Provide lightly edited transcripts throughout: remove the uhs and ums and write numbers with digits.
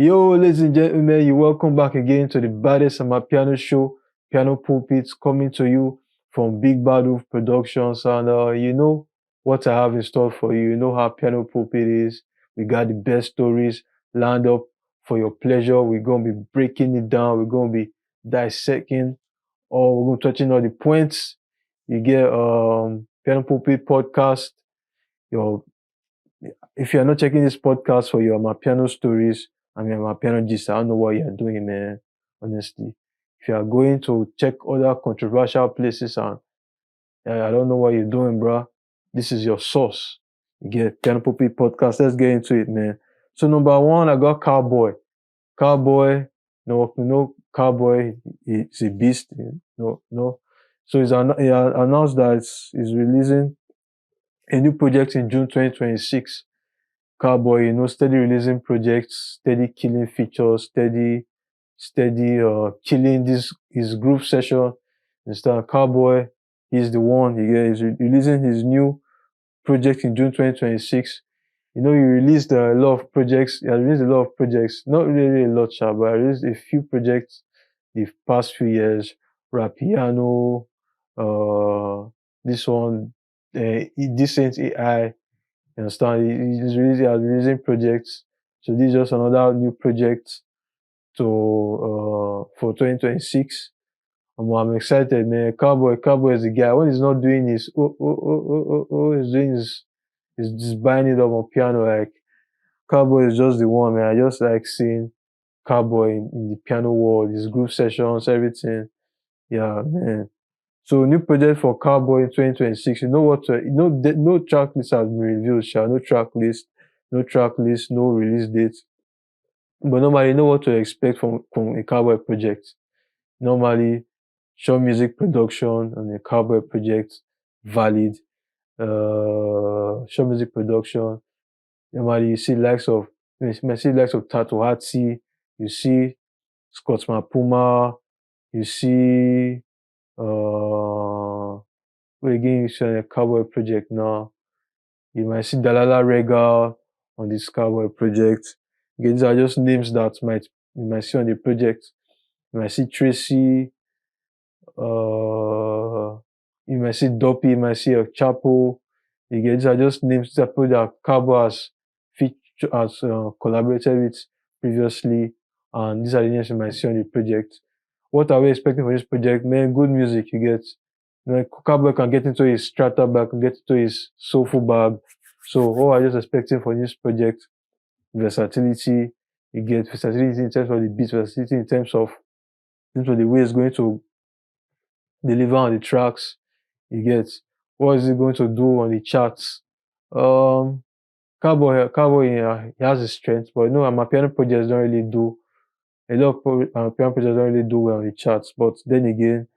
Yo, ladies and gentlemen, you welcome back again to the baddest Amapiano show, Piano Pulpits, coming to you from Big Bad Wolf Productions. And you know what I have in store for you. You know how Piano Pulpit is. We got the best stories lined up for your pleasure. We're gonna be breaking it down. We're gonna be dissecting, or we're gonna touching all the points. You get Piano Pulpit podcast. Your If you are not checking this podcast for your Amapiano stories, mrjazziq, I don't know what you are doing, man. Honestly, if you are going to check other controversial places and I don't know what you're doing, bro. This is your source. You get Piano Pulpit podcast. Let's get into it, man. So number one, I got Cowboy. Cowboy, no, Cowboy is a beast. No. So he announced that he's releasing a new project in June 2026. Cowboy, steady releasing projects, steady killing features, steady killing his group session. Instead, Cowboy, he's the one. He's releasing his new project in June 2026. He released a lot of projects. He has released a lot of projects. Not really a lot, but I released a few projects the past few years. Amapiano, this one, Decent AI. You understand? He's releasing projects. So this is just another new project for 2026. I'm excited, man. Cowboy is the guy. When he's not doing his he's doing he's just buying it up on piano. Like Cowboy is just the one, man. I just like seeing Cowboy in the piano world, his group sessions, everything. Yeah, man. So new project for Cowboy in 2026. You know what? No track list has been revealed. No track list, no release date. But normally, you know what to expect from a Cowboy project. Normally, show music production on a Cowboy project, valid. Show music production. Normally, you see likes of Tato Hatsi. You see scottsmaphuma. You see we're again you see on a Cowboy project now. You might see Dalala Regal on this Cowboy project. Again, these are just names that you might see on the project. You might see Tracy, you might see Duppy, you might see a Chapo. Again, these are just names that Cowboy has collaborated with previously, and these are the names you might see on the project. What are we expecting for this project? Man, good music you get. Cowboy can get into his strata bag, can get into his soulful bag. So what are you just expecting for this project? Versatility. You get versatility in terms of the beats, versatility in terms of the way it's going to deliver on the tracks. You get what is it going to do on the charts? Cowboy, he has his strength, but Amapiano projects don't really do a lot of Amapiano projects don't really do well on the charts. But then again,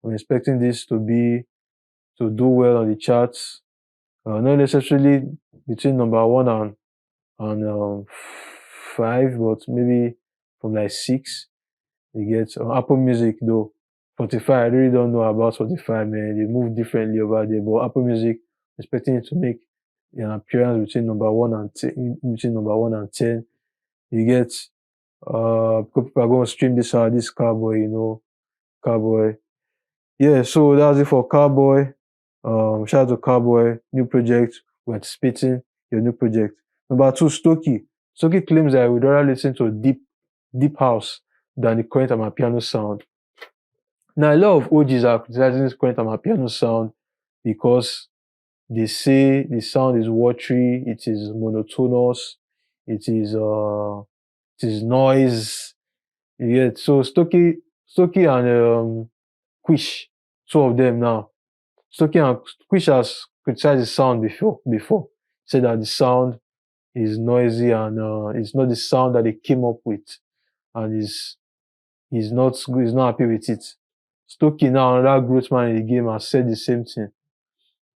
I'm expecting this to do well on the charts. Not necessarily between number 1 and 5, but maybe from like 6. You get Apple Music though. Spotify, I really don't know about Spotify, man. They move differently over there. But Apple Music, expecting it to make an appearance between number 1 and 10. You get people are going to stream this Cowboy, Cowboy. Yeah, so that's it for Cowboy. Shout out to Cowboy, new project. We're anticipating your new project. Number 2, Stokey. Stokey claims that I would rather listen to deep house than the current Amapiano sound. Now, a lot of OGs are criticizing this current Amapiano sound because they say the sound is watery, it is monotonous, it is noise. Yeah, so Stokey and Quish, 2 of them now. Stokey and Quish has criticized the sound before. Said that the sound is noisy and it's not the sound that they came up with, and he's not happy with it. Stokey, now another growth man in the game, has said the same thing.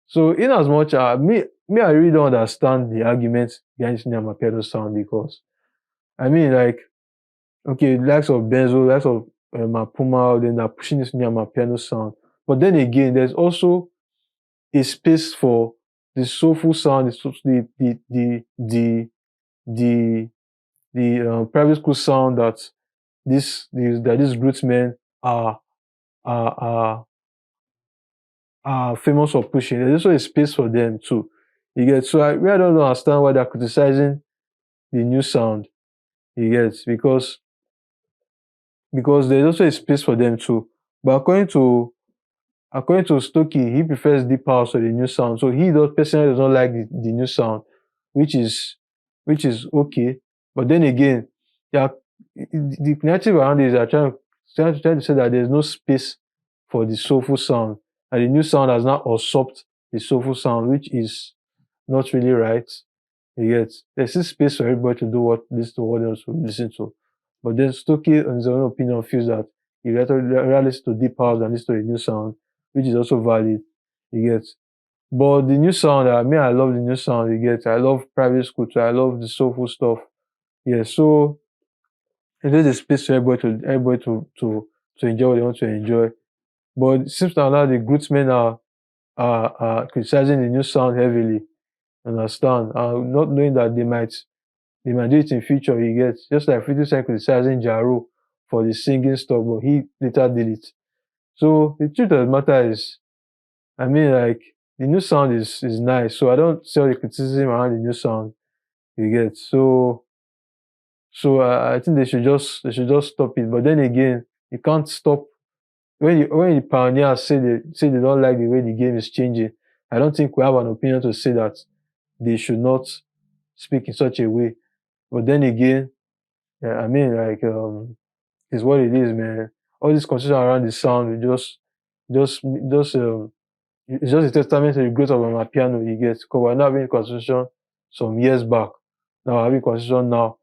So in as much me I really don't understand the argument behind the Amapiano sound, because okay, likes of benzoo, likes of Mapuma, then they're pushing this new Amapiano sound. But then again, there's also a space for the soulful sound, the the private school sound that these group men are are are famous for pushing. There's also a space for them too. You get, so I don't understand why they're criticizing the new sound. You get, because there's also a space for them too. But according to Stokey, he prefers deep house to the new sound. So he does personally does not like the new sound, which is okay. But then again, yeah, the narrative around this are trying to say that there's no space for the soulful sound. And the new sound has now usurped the soulful sound, which is not really right. Yet there's still space for everybody to do what else to listen to. But then Stokey, in his own opinion, feels that you rather listen to deep house than listen to a new sound, which is also valid. You get. But the new sound, I mean, I love the new sound. You get. I love private school too. I love the soulful stuff. Yeah. So there's a space for everybody to enjoy what they want to enjoy. But it seems now the Grootsmen are criticizing the new sound heavily. Understand? Not knowing that they might do it in future. You get, just like 50 Cent criticizing Jaro for the singing stuff, but he later did it. So the truth of the matter is, I mean, like, the new sound is nice. So I don't see all the criticism around the new sound. You get, so I think they should just stop it. But then again, you can't stop when the pioneers say they don't like the way the game is changing. I don't think we have an opinion to say that they should not speak in such a way. But then again, yeah, I mean, like, it's what it is, man. All this conversation around the sound, just, just, it's just a testament to the growth of Amapiano. You get, because we're not having a conversation some years back. Now we're having a conversation now.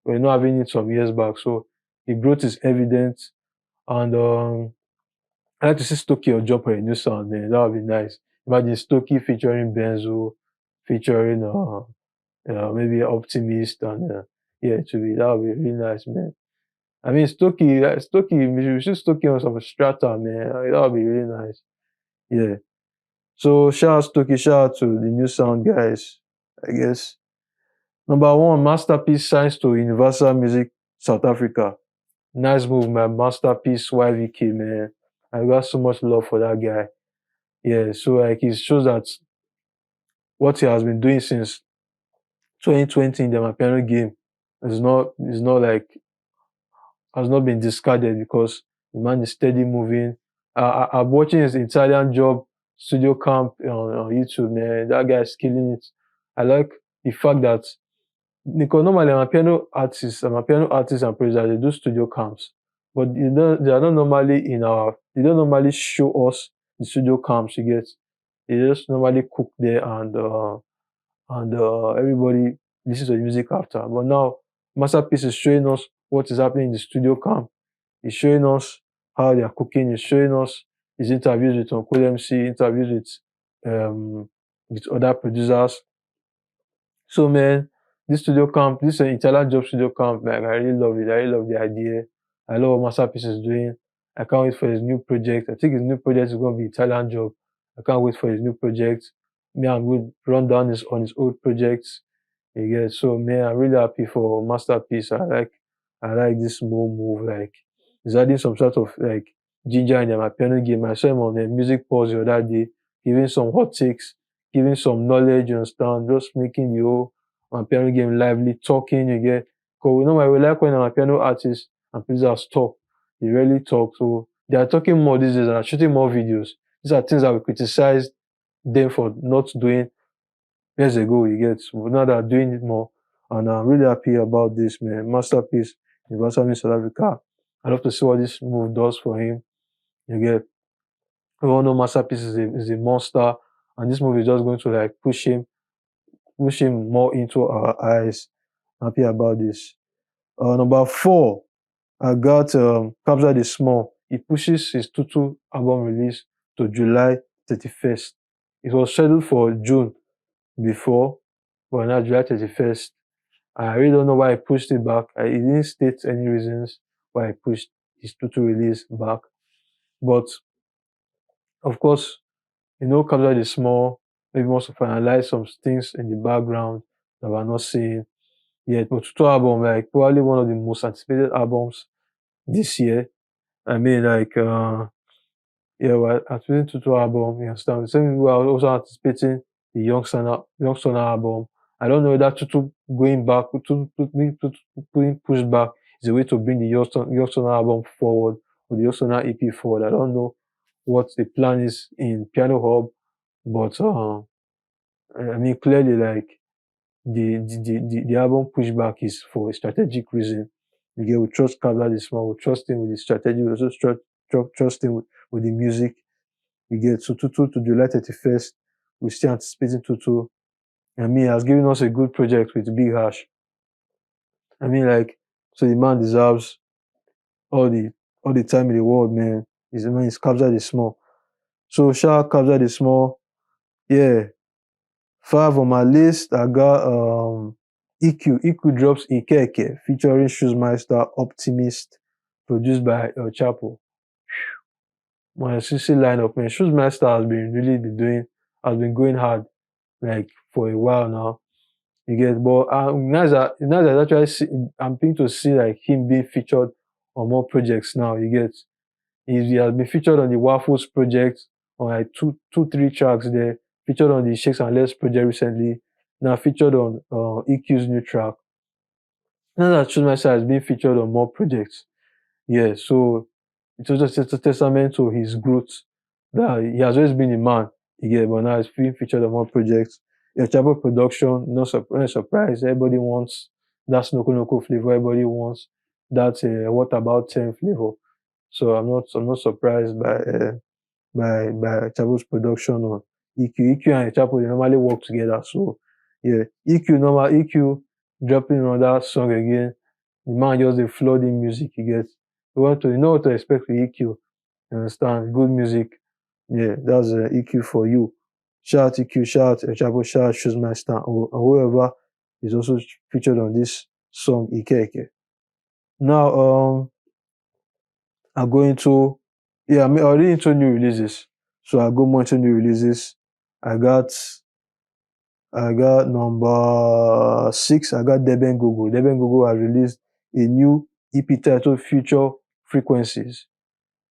We're not having it some years back. So the growth is evident, and I like to see Stokey or jump on a new sound, man. That would be nice. Imagine Stokey featuring Benzoo, featuring maybe Optimist, and yeah, that would be really nice, man. I mean, Stokey, we should Stokey on some strata, man. That would be really nice. Yeah. So shout out Stokey, shout out to the new sound guys. I guess number one, Masterpiece signs to Universal Music South Africa. Nice move, man. Masterpiece YVK, man. I got so much love for that guy. Yeah. So like, it shows that what he has been doing since 2020 in the Amapiano game is not like has not been discarded, because the man is steady moving. I'm watching his Italian job studio camp on YouTube, man. That guy is killing it. I like the fact that, because normally I'm a piano artist and producer, they do studio camps, but they don't normally show us the studio camps. You get, they just normally cook there, and everybody listens to the music after. But now Masterpiece is showing us what is happening in the studio camp. He's showing us how they are cooking. He's showing us his interviews with uncoolmc, interviews with other producers. So man, this Italian job studio camp, like, I really love it. I really love the idea. I love what Masterpiece is doing. I can't wait for his new project. I think his new project is going to be Italian job. I can't wait for his new project. Me, I'm going to run down on his old projects. You get, so man, I'm really happy for Masterpiece. I like this small move. Like, he's adding some sort of like ginger in my piano game. I saw him on the music pause the other day, giving some hot takes, giving some knowledge, you understand, just making the whole my piano game lively, talking, you get. Cause we know we like when our piano artists and producers talk. They really talk. So they are talking more these days and are shooting more videos. These are things that we criticized them for not doing years ago, you get. But now they're doing it more. And I'm really happy about this, man. Masterpiece, Universal Miss South Africa. I love to see what this move does for him. You get. We all know Masterpiece is a monster, and this move is just going to like push him more into our eyes. Happy about this. Number four, I got kabzadesmall. He pushes his Tutu album release to July 31st. It was scheduled for June before, but now July 31st. I really don't know why he pushed it back. He didn't state any reasons why he pushed his Tutu release back. But of course, kabzadesmall maybe wants to finalize some things in the background that we're not seeing. Yeah, but Tutu album, like probably one of the most anticipated albums this year. I mean, like, yeah, we're anticipating Tutu album. You understand? The same way I was also anticipating the youngstunna album. I don't know that Tutu going back, Tutu putting push back is a way to bring the youngstunna album forward or the youngstunna EP forward. I don't know what the plan is in Piano Hub, but I mean, clearly, like the album pushback is for a strategic reason. Again, we trust kabzadesmall, we trust him with the strategy, we also trust him with the music. You get so Tutu to July 31st, we're still anticipating Tutu. I mean, he has given us a good project with Big Hash. I mean, like, so the man deserves all the all the time in the world, man. He's, I mean, it's kabzadesmall. So shout out kabzadesmall. Yeah, 5 on my list, I got EQ. EQ drops Ikeke featuring Shoesmeister Optimist, produced by El Chapo. My CC lineup, man. Shoesmeister has been going hard like for a while now. You get, but nice that actually I'm beginning to see like him being featured on more projects now. You get, he has been featured on the Waffles project on like three tracks there. Featured on the Shakes and Let's project recently. Now featured on EQ's new track. Now that Choose My Side has been featured on more projects. Yeah, so it's just a testament to his growth. That he has always been a man. Yeah, but now he's being featured on more projects. Yeah, Chabo production, no surprise. Everybody wants that Snoko Noko flavor. Everybody wants that what about 10 flavor. So I'm not surprised by Chabo's production on EQ. EQ and Chabo they normally work together. So yeah, EQ dropping on that song again. The man just dey flood in music you get. You know what to expect with EQ. You understand? Good music. Yeah, that's EQ for you. Shout out EQ, shout out Chabo, shout out Shoesmeister, or whoever is also featured on this song Ike. Now I go into I mean already into new releases. So I go more into new releases. I got number 6. I got Deben Gogo. Deben Gogo has released a new EP titled Future Frequencies.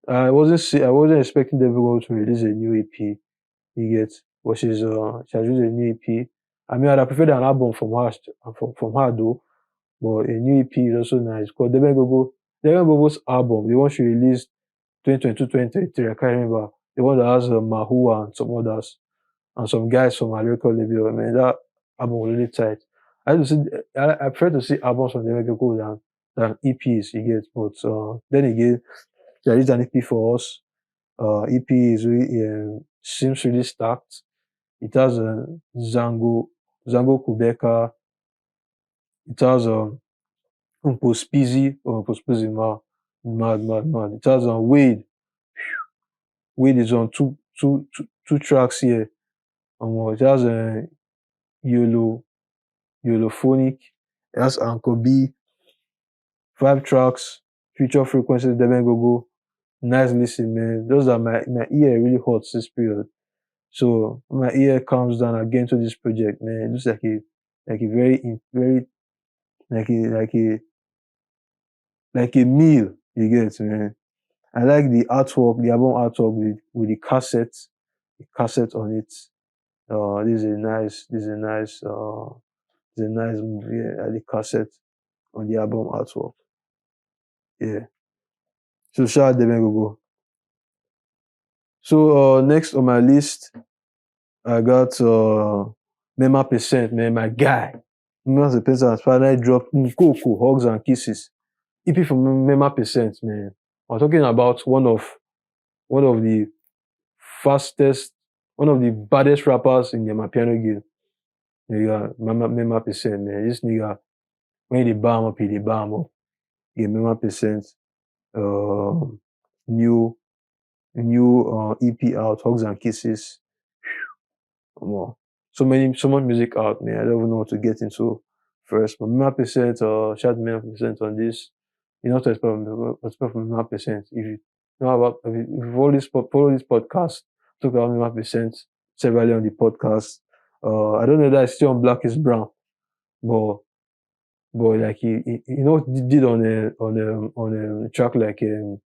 I wasn't expecting Deben Gogo to release a new EP. You get, but she has released a new EP. I mean, I'd have preferred an album from her though, but a new EP is also nice. Because Deben Gogo's album, the one she released 2022-2023, I can't remember, the one that has Mahua and some others and some guys from my record label. I mean, that album was really tight. I prefer to see albums from the Go than EPs you get, but then again, there is an EP for us. EP is really seems really stacked. It has Zango Kubeka. It has Umpospizi mad. It has Wade. Wade is on two tracks here. It has Yolophonic, it has Anchor B, 5 tracks, Future Frequencies, Deben Gogo. Nice listen, man. Those are my ear really hot this period. So when my ear calms down, I get into this project, man. It looks like a very like a meal you get, man. I like the artwork, the album artwork with the cassette on it. This is a nice movie. Yeah, the cassette on the album artwork. Yeah. So shout out Deben Gogo. So next on my list, I got Mema Percent, man, my guy. Mema Percent has finally dropped Nkoko, Hugs and Kisses. EP from Mema Percent, man. I'm talking about one of the fastest, one of the baddest rappers in the Amapiano game. Nigga, Mema Percent, man. This nigga, when he bam up, he bam up. Yeah, Mema Percent. New EP out, Hugs and Kisses. So much music out, man. I don't even know what to get into first. But Mema Percent, shout Mema Percent on this. You know what to expect from Mema Percent. If you know about, if you follow this podcast, talk about Mema Percent severally on the podcast. I don't know that it's still on Black is Brown, but but like did on a track like a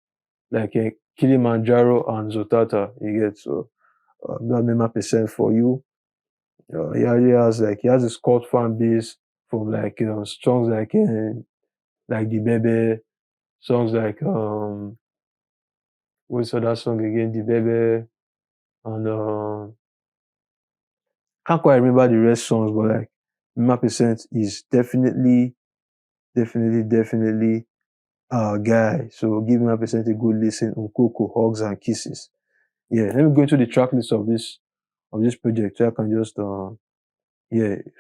Kilimanjaro and Zotata. You get so that Mema percent for you. He has a Scott fan base from like songs like the Bebe, songs like what's that song again? The Bebe and can't quite remember the rest songs, but like Mema percent is definitely guy. So give Mema percent a good listen on Coco, Hugs and Kisses. Yeah, let me go into the track list of this project so I can just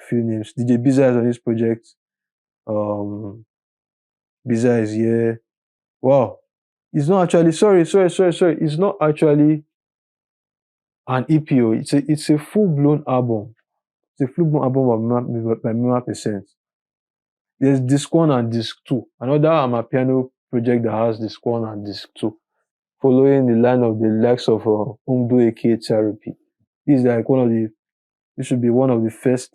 few names. DJ Biza is on this project. Biza is here. Wow. It's not actually sorry. It's not actually an EPO. It's a full blown album. It's a full blown album by Mema Percent. There's disc 1 and disc 2. Another Amapiano project that has disc 1 and disc 2. Following the line of the likes of Umdo aka Therapy. This is like this should be one of the first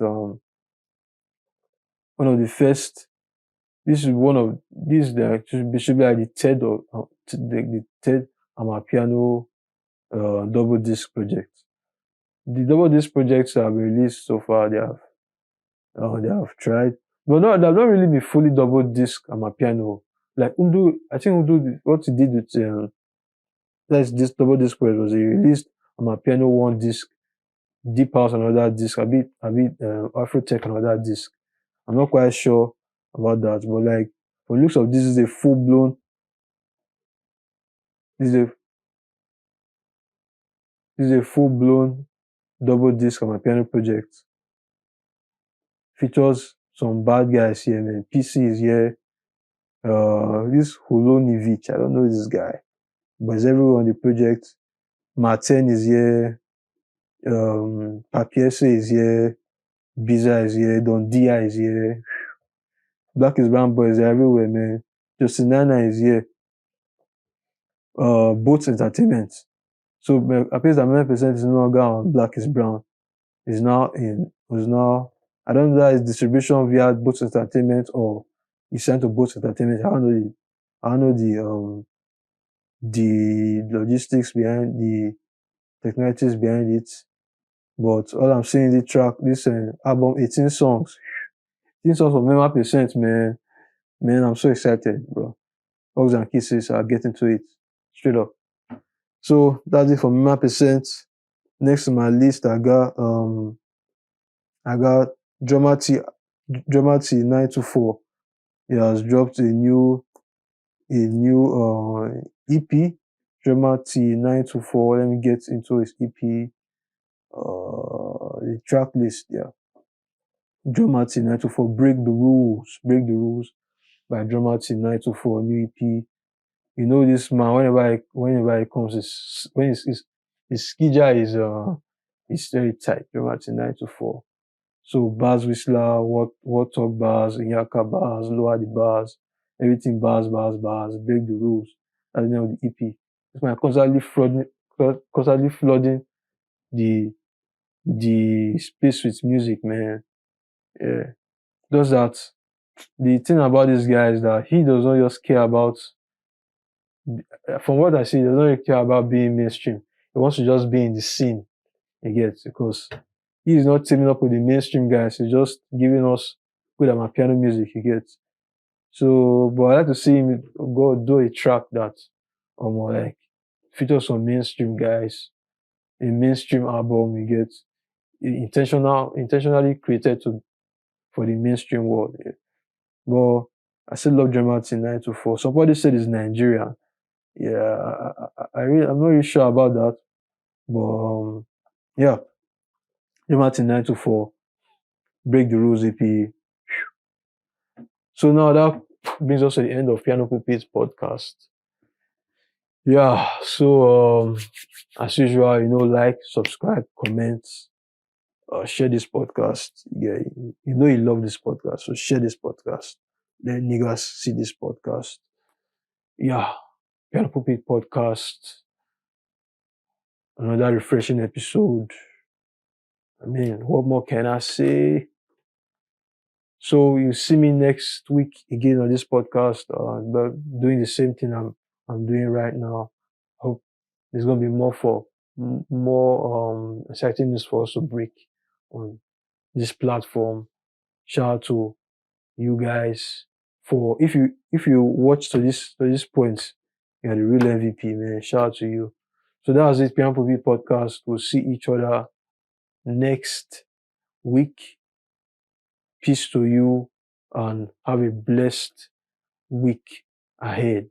this is one of this that should be like the third or the third Amapiano double disc project. The double disc projects that have been released so far, they have tried, but no, they've not really been fully double disc Amapiano. Like I think what he did with this double disc project was he released Amapiano one disc, Deep House another disc, a bit Afrotech another disc. I'm not quite sure about that, but like for the looks of this is a full blown this is a full blown double disc Amapiano project. Features some bad guys here, man. PC is here. This Hulonivic, I don't know this guy, but it's everyone on the project. Martin is here. Papiese is here. Biza is here. Don Dia is here. Black is Brown Boys are everywhere, man. Justin Nana is here. Boats Entertainment. So appears that 9% is no longer on Black is Brown. I don't know that it's distribution via Boats Entertainment or it's sent to Boats Entertainment. I don't know the logistics behind the technicalities behind it. But all I'm saying this album, 18 songs. 18 songs from Mema Percent, man. Man, I'm so excited, bro. Hugs and Kisses, I'll get into it straight up. So that's it for Mema Percent. Next on my list, I got Drummer T 924. He has dropped a new EP. Drummer T 924. Let me get into his EP. The track list, yeah. Drummer T 924. Break the Rules by Drummer T 924. New EP. You know this man. Whenever he comes, his schedule is very tight. Drummer T 924. So bars whistler, what talk bars, Inyaka bars, lower the bars, everything bars, break the rules. That's the name of the EP. It's my constantly flooding the space with music, man. Yeah. Does that. The thing about this guy is that he does not just care about, from what I see, he does not really care about being mainstream. He wants to just be in the scene, you get, because he's not teaming up with the mainstream guys. He's just giving us good Amapiano music, you get. So, but I like to see him go do a track that, like, features some mainstream guys, a mainstream album, you get, intentionally created for the mainstream world. Yeah. But I still love Drummer T 924. Somebody said it's Nigerian. Yeah, I'm not really sure about that, but yeah. Drummer T 924. Break the Rules EP. So now that brings us to the end of Piano Pulpit's podcast. Yeah, so as usual, like, subscribe, comment, share this podcast. Yeah, you love this podcast, so share this podcast. Let niggas see this podcast. Yeah, Piano Pulpit podcast. Another refreshing episode. I mean, what more can I say? So you see me next week again on this podcast, but doing the same thing I'm doing right now. Hope there's gonna be more exciting news for us to break on this platform. Shout out to you guys for if you watch to this point, you're the real MVP, man. Shout out to you. So that was it, Piano Pulpit podcast. We'll see each other next week. Peace to you and have a blessed week ahead.